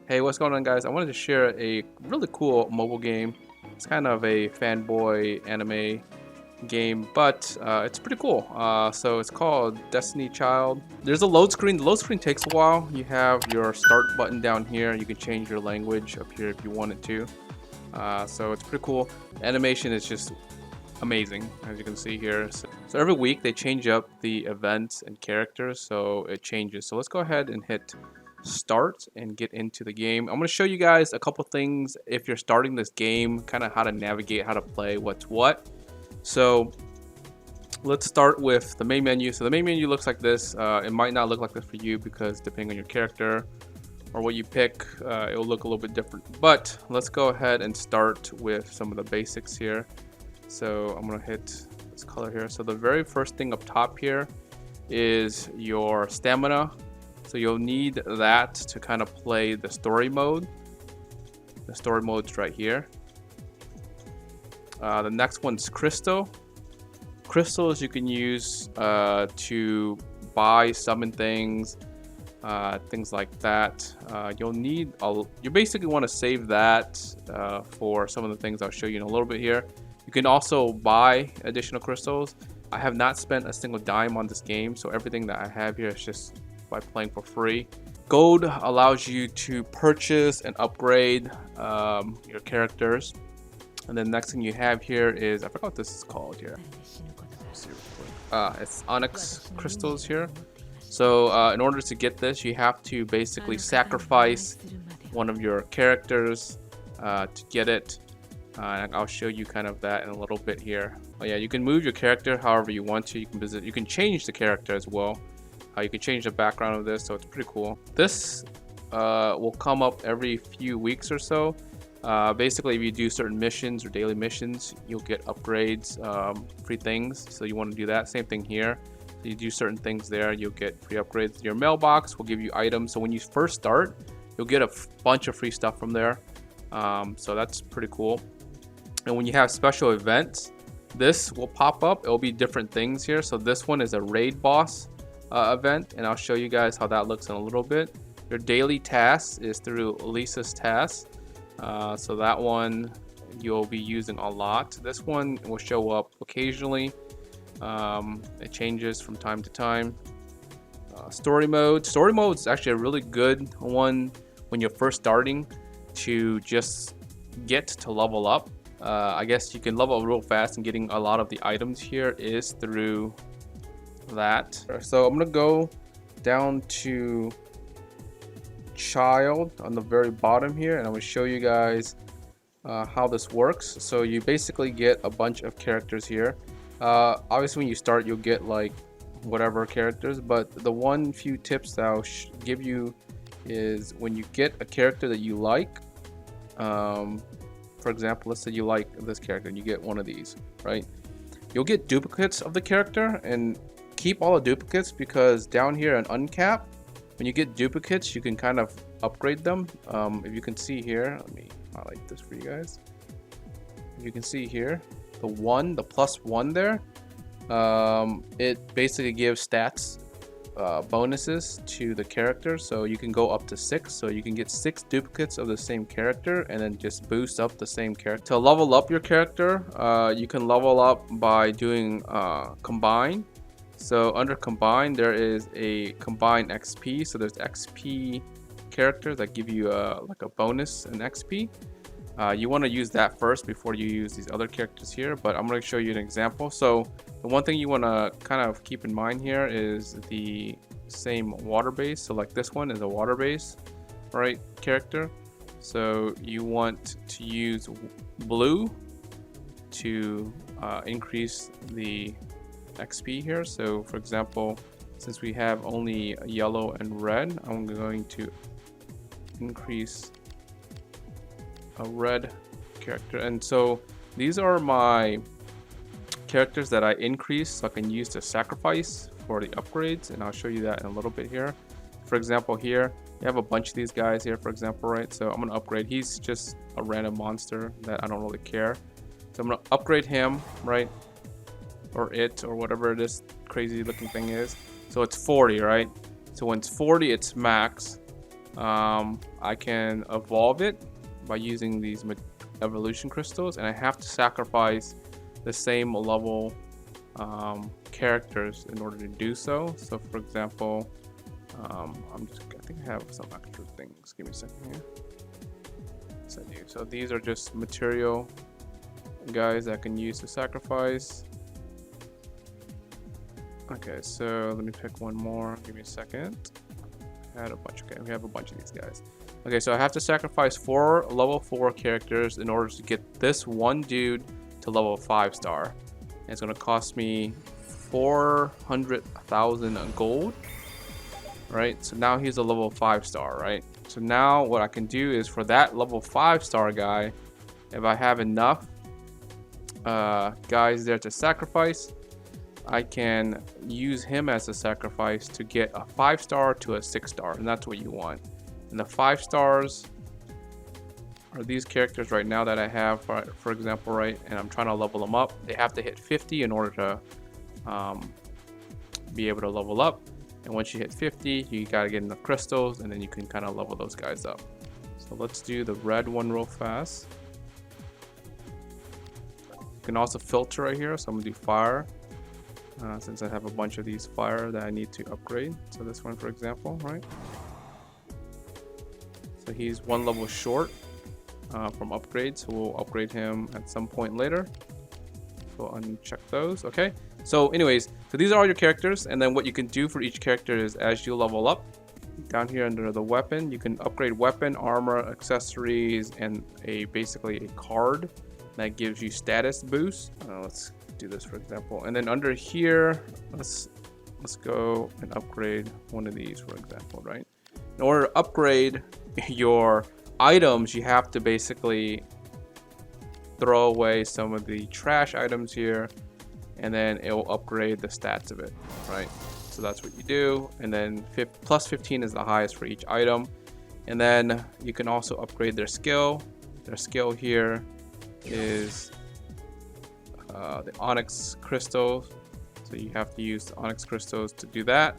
Hey, what's going on, guys? I wanted to share a really cool mobile game. It's kind of a fanboy anime game, but it's pretty cool. So it's called Destiny Child. There's a load screen. The load screen takes a while. You have your start button down here. You can change your language up here if you wanted to. So it's pretty cool. Animation is just amazing, as you can see here. So every week they change up the events and characters, so it changes. So let's go ahead and hit start and get into the game. I'm going to show you guys a couple things if you're starting this game, kind of how to navigate, how to play, what's what. So let's start with the main menu. So the main menu looks like this. It might not look like this for you because depending on your character or what you pick, it'll look a little bit different. But let's go ahead and start with some of the basics here. So I'm going to hit this color here. So the very first thing up top here is your stamina. So you'll need that to kind of play the story mode. The story mode's right here. The next one's crystal. Crystals you can use to buy, summon things, things like that. You basically want to save that for some of the things I'll show you in a little bit here. You can also buy additional crystals. I have not spent a single dime on this game, so everything that I have here is just by playing for free. Gold allows you to purchase and upgrade your characters. And then next thing you have here is, I forgot what this is called here. Let's see real quick. It's onyx crystals here. So in order to get this, you have to basically sacrifice one of your characters to get it. And I'll show you kind of that in a little bit here. Oh yeah, you can move your character however you want to. You can change the character as well. You can change the background of this, so it's pretty cool. This will come up every few weeks or so. Basically, if you do certain missions or daily missions, you'll get upgrades, free things. So you want to do that. Same thing here. So you do certain things there, you'll get free upgrades. Your mailbox will give you items. So when you first start, you'll get a bunch of free stuff from there. So that's pretty cool. And when you have special events, this will pop up. It'll be different things here. So this one is a raid boss event, and I'll show you guys how that looks in a little bit. Your daily task is through Lisa's task, so that one you'll be using a lot. This one will show up occasionally. It changes from time to time. Story mode is actually a really good one when you're first starting to just get to level up. I guess you can level up real fast, and getting a lot of the items here is through that. So I'm gonna go down to child on the very bottom here, and I'm gonna show you guys how this works. So you basically get a bunch of characters here. Obviously when you start you'll get like whatever characters, but the one few tips that I'll give you is when you get a character that you like, for example, let's say you like this character and you get one of these, right? You'll get duplicates of the character, and keep all the duplicates, because down here in uncap, when you get duplicates you can kind of upgrade them. If you can see here, let me highlight this for you guys. If you can see here, the +1 there, it basically gives stats bonuses to the character, so you can go up to 6. So you can get 6 duplicates of the same character and then just boost up the same character. To level up your character, you can level up by doing combine. So under combine there is a combine XP. So there's XP characters that give you like a bonus in XP. You want to use that first before you use these other characters here, but I'm going to show you an example. So the one thing you want to kind of keep in mind here is the same water base. So like this one is a water base, right, character. So you want to use blue to increase the XP here. So for example, since we have only yellow and red, I'm going to increase a red character. And so these are my characters that I increase, so I can use to sacrifice for the upgrades, and I'll show you that in a little bit here. For example, here you have a bunch of these guys here, for example, right? So I'm going to upgrade. He's just a random monster that I don't really care, so I'm going to upgrade him, right? Or it, or whatever this crazy looking thing is. So it's 40, right? So when it's 40, it's max. I can evolve it by using these evolution crystals, and I have to sacrifice the same level characters in order to do so. So for example, I think I have some extra things. Give me a second here. So these are just material guys that I can use to sacrifice. Okay, so let me pick one more. Give me a second. I had a bunch. Okay, we have a bunch of these guys. Okay, so I have to sacrifice 4 level 4 characters in order to get this one dude to level 5-star. And it's gonna cost me 400,000 gold. Right, so now he's a level 5-star, right? So now what I can do is for that level 5-star guy, if I have enough guys there to sacrifice, I can use him as a sacrifice to get a 5-star to a 6-star, and that's what you want. And the 5 stars are these characters right now that I have, for example, right? And I'm trying to level them up. They have to hit 50 in order to be able to level up. And once you hit 50, you gotta get enough crystals, and then you can kind of level those guys up. So let's do the red one real fast. You can also filter right here, so I'm gonna do fire. Since I have a bunch of these fire that I need to upgrade. So this one, for example, right? So he's 1 level short from upgrade, so we'll upgrade him at some point later. So uncheck those. Okay, so anyways, so these are all your characters, and then what you can do for each character is as you level up, down here under the weapon, you can upgrade weapon, armor, accessories, and basically a card that gives you status boost. Let's do this for example, and then under here, let's go and upgrade one of these, for example, right? In order to upgrade your items, you have to basically throw away some of the trash items here, and then it will upgrade the stats of it, right? So that's what you do, and then plus 15 is the highest for each item. And then you can also upgrade their skill. Their skill here is the onyx crystals, so you have to use the onyx crystals to do that.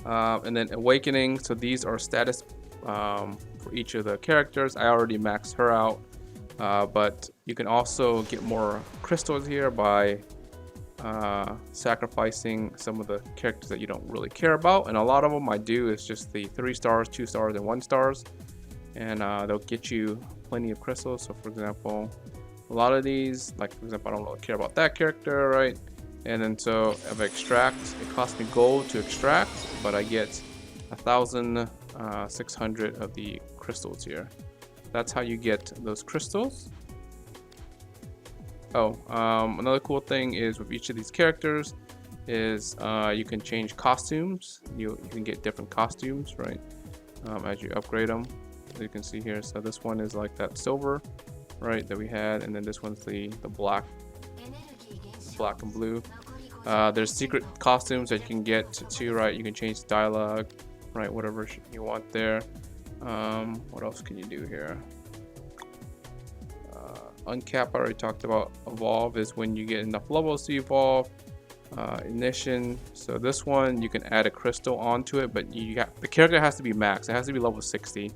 And then awakening, so these are status for each of the characters. I already maxed her out, but you can also get more crystals here by sacrificing some of the characters that you don't really care about, and a lot of them I do is just the 3 stars, 2 stars, and 1 stars, and they'll get you plenty of crystals. So for example, a lot of these, like for example, I don't really care about that character, right? And then so if I extract, it costs me gold to extract, but I get 1,600 of the crystals here. That's how you get those crystals. Oh, another cool thing is with each of these characters is you can change costumes. You can get different costumes, right? As you upgrade them, as you can see here. So this one is like that silver, right, that we had, and then this one's the black and blue. There's secret costumes that you can get too, right? You can change dialogue, right, whatever you want there. What else can you do here? Uncap, I already talked about. Evolve is when you get enough levels to evolve. Ignition, so this one you can add a crystal onto it, but the character has to be max. It has to be level 60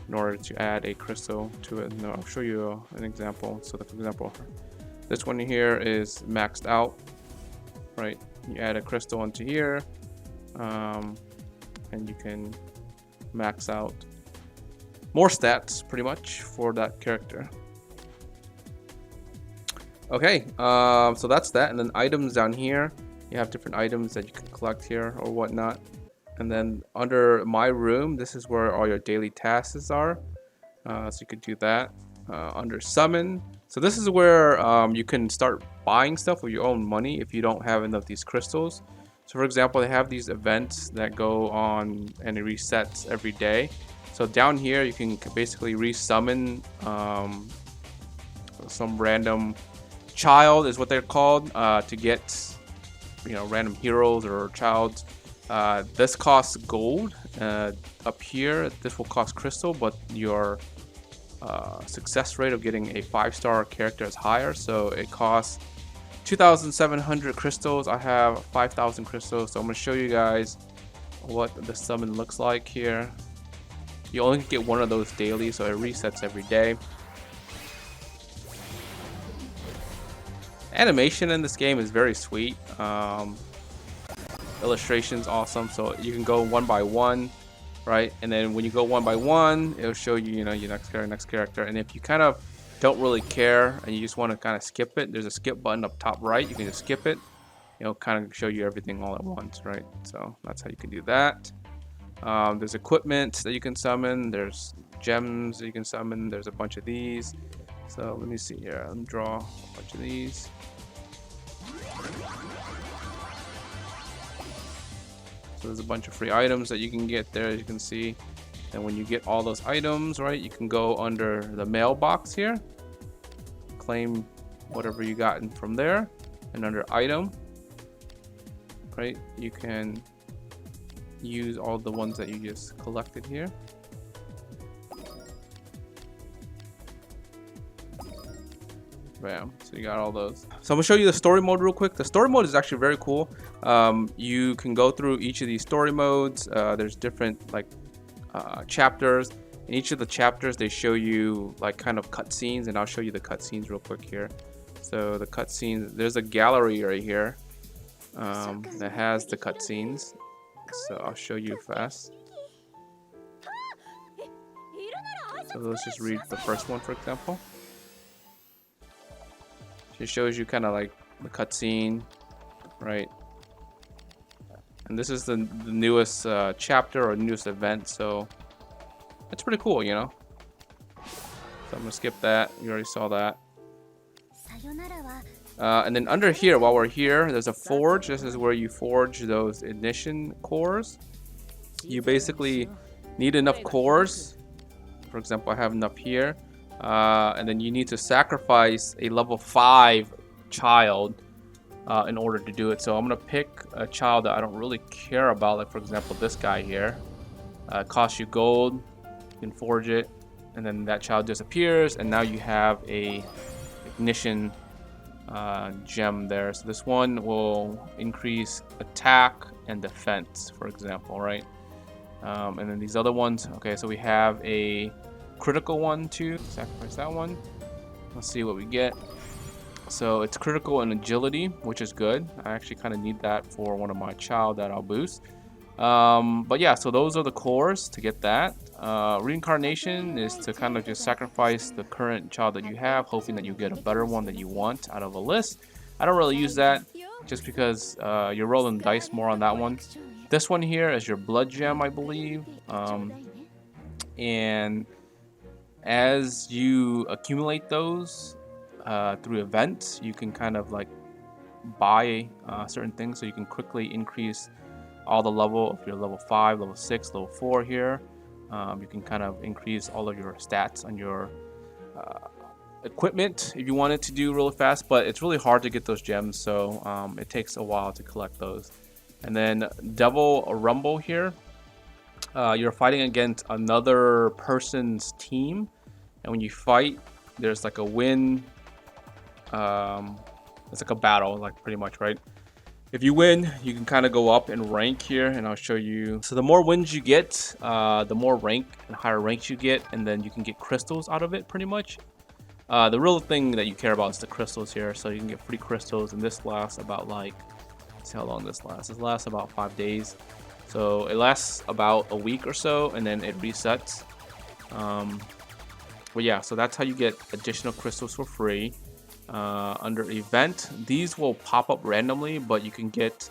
in order to add a crystal to it. No, I'll show you an example. So that, for example, this one here is maxed out, right? You add a crystal onto here, and you can max out more stats pretty much for that character. Okay, so that's that. And then items down here, you have different items that you can collect here or whatnot. And then under my room, this is where all your daily tasks are, so you could do that. Under summon, so this is where you can start buying stuff with your own money if you don't have enough of these crystals. So for example, they have these events that go on and it resets every day. So down here you can basically resummon some random child is what they're called, to get, you know, random heroes or childs. This costs gold. Up here this will cost crystal, but your success rate of getting a 5-star character is higher, so it costs 2,700 crystals. I have 5,000 crystals, so I'm going to show you guys what the summon looks like here. You only get one of those daily, so it resets every day. Animation in this game is very sweet. Illustration's awesome, so you can go one by one, right? And then when you go one by one, it'll show you, you know, your next character. And if you kind of don't really care and you just want to kind of skip it, there's a skip button up top right. You can just skip it. It'll kind of show you everything all at once, right? So that's how you can do that. There's equipment that you can summon. There's gems that you can summon. There's a bunch of these. So let me see here. Let me draw a bunch of these. So there's a bunch of free items that you can get there, as you can see. And when you get all those items, right, you can go under the mailbox here, claim whatever you gotten from there, and under item, right, you can use all the ones that you just collected here. Bam. So you got all those. So I'm gonna show you the story mode real quick. The story mode is actually very cool. You can go through each of these story modes. There's different like chapters. In each of the chapters, they show you like kind of cutscenes, and I'll show you the cutscenes real quick here. So the cutscenes, there's a gallery right here that has the cutscenes. So I'll show you fast. So let's just read the first one, for example. It shows you kind of like the cutscene, right? And this is the newest chapter or newest event, so it's pretty cool, you know. So I'm gonna skip that. You already saw that. And then under here, while we're here, there's a forge. This is where you forge those ignition cores. You basically need enough cores. For example, I have enough here. And then you need to sacrifice a level 5 child in order to do it. So I'm gonna pick a child that I don't really care about, like for example this guy here. It costs you gold, you can forge it, and then that child disappears, and now you have a ignition gem there. So this one will increase attack and defense, for example, right? And then these other ones, okay, so we have a critical one too. Sacrifice that one. Let's see what we get. So it's critical and agility, which is good. I actually kind of need that for one of my child that I'll boost. But yeah, so those are the cores to get that. Reincarnation is to kind of just sacrifice the current child that you have, hoping that you get a better one that you want out of a list. I don't really use that just because you're rolling dice more on that one. This one here is your blood gem, I believe. And as you accumulate those through events, you can kind of like buy certain things, so you can quickly increase all the level. If you're level 5, level 6, level 4 here, you can kind of increase all of your stats on your equipment if you want it to do really fast, but it's really hard to get those gems, so it takes a while to collect those. And then Devil Rumble here, you're fighting against another person's team, and when you fight, there's like a win. It's like a battle, like pretty much, right? If you win, you can kind of go up in rank here, and I'll show you. So the more wins you get, the more rank and higher ranks you get, and then you can get crystals out of it, pretty much. The real thing that you care about is the crystals here, so you can get free crystals, and this lasts about like, let's see how long this lasts. This lasts about 5 days. So it lasts about a week or so, and then it resets. But yeah, so that's how you get additional crystals for free. Under event, these will pop up randomly, but you can get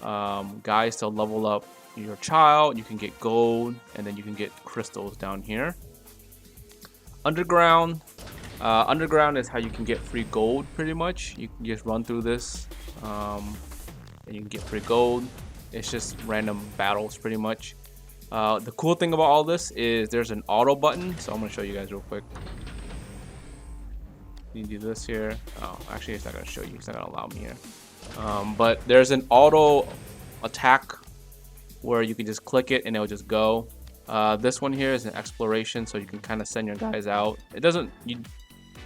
guys to level up your child. You can get gold, and then you can get crystals down here. Underground. Underground is how you can get free gold, pretty much. You can just run through this, and you can get free gold. It's just random battles, pretty much. The cool thing about all this is there's an auto button, so I'm gonna show you guys real quick. You do this here. Oh, actually, it's not gonna show you. It's not gonna allow me here. But there's an auto attack where you can just click it and it'll just go. This one here is an exploration, so you can kind of send your guys out. You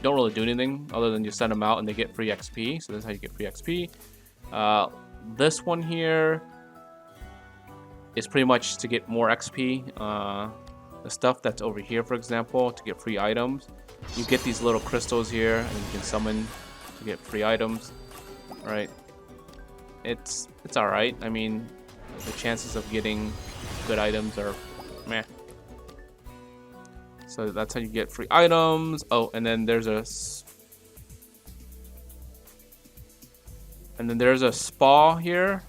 don't really do anything other than just send them out and they get free XP. So this is how you get free XP. This one here, is pretty much to get more XP. The stuff that's over here, for example, to get free items, you get these little crystals here, and you can summon to get free items. Right? It's all right. I mean, the chances of getting good items are meh. So that's how you get free items. Oh, and then there's a spa here.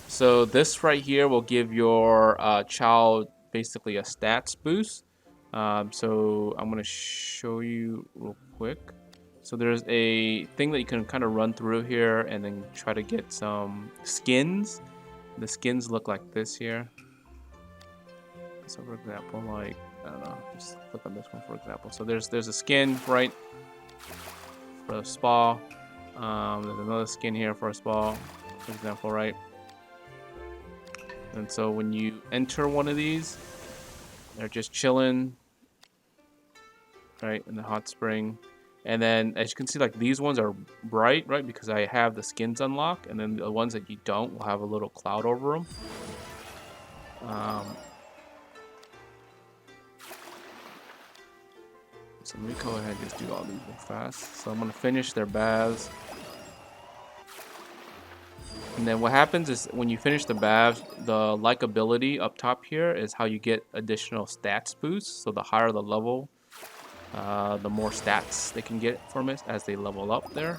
So this right here will give your child basically a stats boost. So I'm gonna show you real quick. So there's a thing that you can kind of run through here and then try to get some skins. The skins look like this here. So for example, like, I don't know, just click on this one for example. So there's a skin, right, for a spa. There's another skin here for a spa, for example, right? And so when you enter one of these, they're just chilling, right, in the hot spring. And then as you can see, like, these ones are bright, right, because I have the skins unlocked, and then the ones that you don't will have a little cloud over them. So let me go ahead and just do all these real fast. So I'm gonna finish their baths. And then what happens is when you finish the baths, the like ability up top here is how you get additional stats boosts. So the higher the level, the more stats they can get from it as they level up there.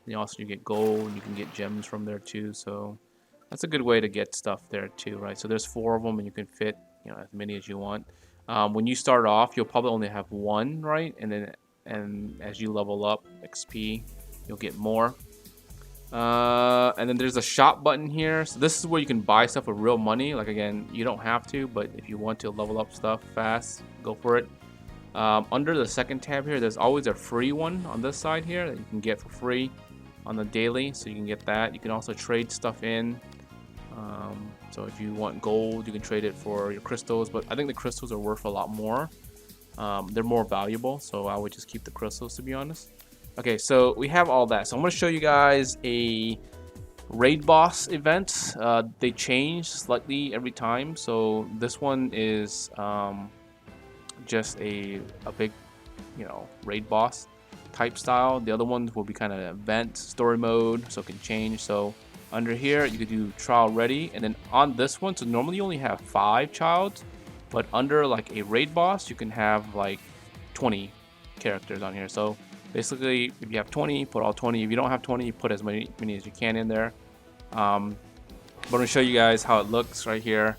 And also you get gold, you can get gems from there too. So that's a good way to get stuff there too, right? So there's 4 of them and you can fit, you know, as many as you want. When you start off, you'll probably only have 1, right? And as you level up XP, you'll get more. And then there's a shop button here. So this is where you can buy stuff with real money. Like, again, you don't have to, but if you want to level up stuff fast, go for it. Under the second tab here, there's always a free one on this side here that you can get for free on the daily. So you can get that. You can also trade stuff in. So if you want gold, you can trade it for your crystals, but I think the crystals are worth a lot more. They're more valuable, so I would just keep the crystals, to be honest. Okay, so we have all that. So I'm going to show you guys a raid boss event. They change slightly every time. So this one is just a big, you know, raid boss type style. The other ones will be kind of event story mode, so it can change. So under here you could do trial ready, and then on this one, so normally you only have 5 childs, but under like a raid boss you can have like 20 characters on here. So basically, if you have 20, put all 20. If you don't have 20, you put as many as you can in there. But I'm going to show you guys how it looks right here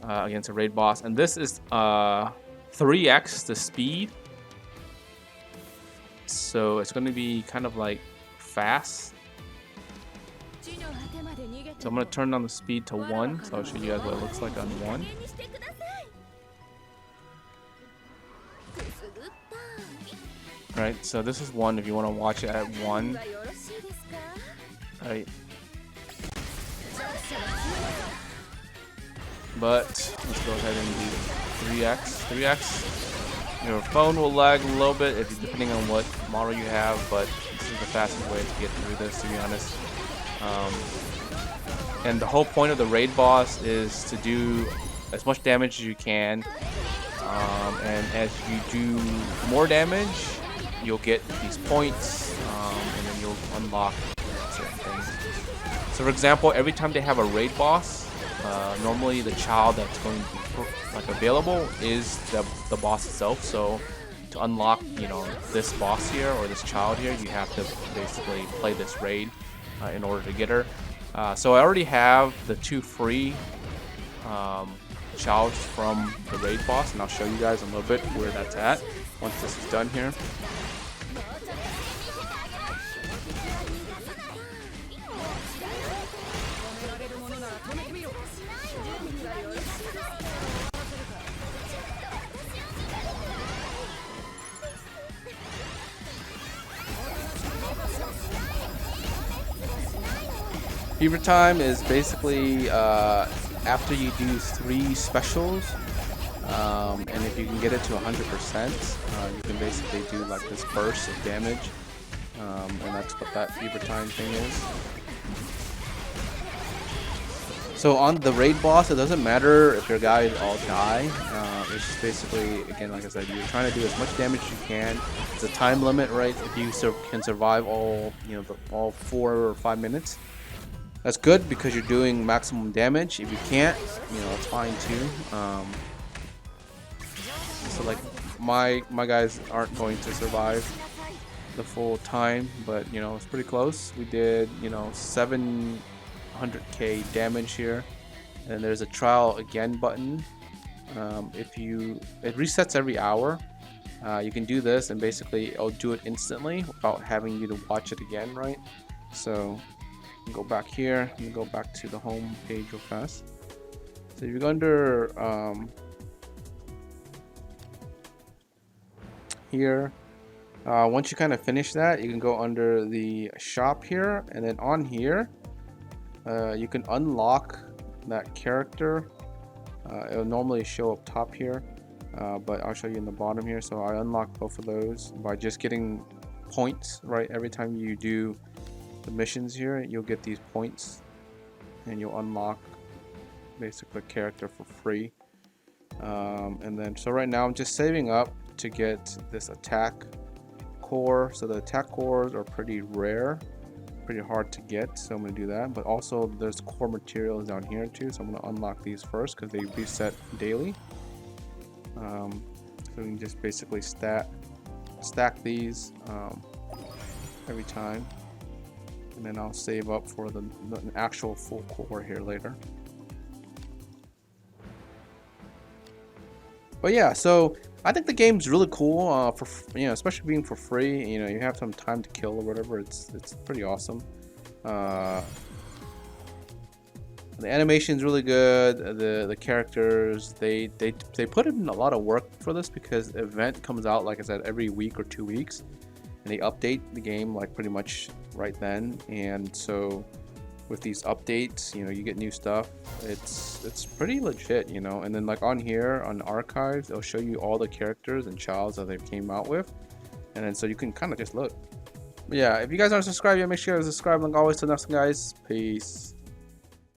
against a raid boss. And this is 3x the speed. So it's going to be kind of like fast. So I'm going to turn down the speed to 1. So I'll show you guys what it looks like on 1. Right, so this is 1 if you want to watch it at 1. Right. But let's go ahead and do 3x. 3x. Your phone will lag a little bit if depending on what model you have, but this is the fastest way to get through this, to be honest. And the whole point of the raid boss is to do as much damage as you can. And as you do more damage, you'll get these points, and then you'll unlock certain things. So for example, every time they have a raid boss, normally the child that's going to be like available is the boss itself. So to unlock, you know, this boss here or this child here, you have to basically play this raid in order to get her. So I already have the 2 free childs from the raid boss, and I'll show you guys a little bit where that's at once this is done here. Fever time is basically after you do 3 specials, and if you can get it to 100%, you can basically do like this burst of damage, and that's what that fever time thing is. So on the raid boss, it doesn't matter if your guys all die. It's just basically, again, like I said, you're trying to do as much damage as you can. There's a time limit, right? If you can survive all, all 4 or 5 minutes, that's good because you're doing maximum damage. If you can't, it's fine too. So like my guys aren't going to survive the full time, but it's pretty close. We did 700k damage here, and there's a trial again button. It resets every hour. You can do this and basically it'll do it instantly without having you to watch it again, right? So go back here and go back to the home page real fast. So if you go under here, once you kind of finish that, you can go under the shop here, and then on here you can unlock that character. It'll normally show up top here, but I'll show you in the bottom here. So I unlocked both of those by just getting points, right? Every time you do the missions here, you'll get these points and you'll unlock basically a character for free. And then so right now I'm just saving up to get this attack core. So the attack cores are pretty rare, pretty hard to get, so I'm going to do that. But also there's core materials down here too, so I'm going to unlock these first because they reset daily. So we can just basically stack these every time, and then I'll save up for the actual full core here later. But yeah, so I think the game's really cool, for especially being for free. You have some time to kill or whatever. It's pretty awesome. The animation's really good. The characters, they put in a lot of work for this because the event comes out, like I said, every week or 2 weeks, and they update the game like pretty much right then. And so with these updates, you get new stuff. It's pretty legit, and then like on here on archives, it'll show you all the characters and childs that they came out with, and then so you can kind of just look. But yeah, if you guys aren't subscribed yet, make sure to subscribe. Like always, till next time, guys, peace.